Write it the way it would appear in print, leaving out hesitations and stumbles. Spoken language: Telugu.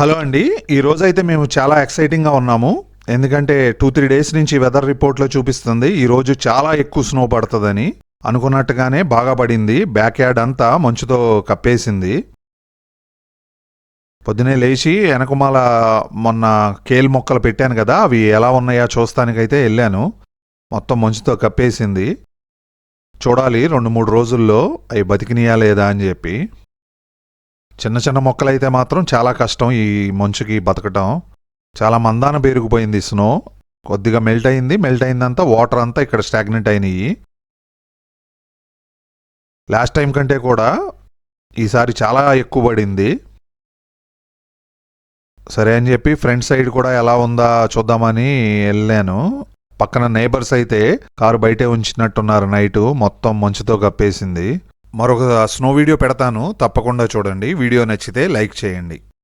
హలో అండి. ఈరోజైతే మేము చాలా ఎక్సైటింగ్గా ఉన్నాము. ఎందుకంటే 2-3 డేస్ నుంచి వెదర్ రిపోర్ట్లో చూపిస్తుంది ఈరోజు చాలా ఎక్కువ స్నో పడుతుందని. అనుకున్నట్టుగానే బాగా పడింది. బ్యాక్ యార్డ్ అంతా మంచుతో కప్పేసింది. పొద్దునే లేచి వెనకమాల మొన్న కేల్ మొక్కలు పెట్టాను కదా, అవి ఎలా ఉన్నాయా చూస్తానికైతే వెళ్ళాను. మొత్తం మంచుతో కప్పేసింది. చూడాలి 2-3 రోజుల్లో అవి బతికినాయా లేదా అని చెప్పి. చిన్న చిన్న మొక్కలైతే మాత్రం చాలా కష్టం ఈ మంచుకి బతకటం. చాలా మందాన పేరుకుపోయింది స్నో. కొద్దిగా మెల్ట్ అయిందంతా వాటర్ అంతా ఇక్కడ స్టాగ్నెంట్ అయినాయి. లాస్ట్ టైం కంటే కూడా ఈసారి చాలా ఎక్కువ పడింది. సరే అని చెప్పి ఫ్రంట్ సైడ్ కూడా ఎలా ఉందా చూద్దామని వెళ్ళాను. పక్కన నైబర్స్ అయితే కారు బయటే ఉంచినట్టున్నారు నైటు. మొత్తం మంచుతో కప్పేసింది. మరొక స్నో వీడియో పెడతాను, తప్పకుండా చూడండి. వీడియో నచ్చితే లైక్ చేయండి.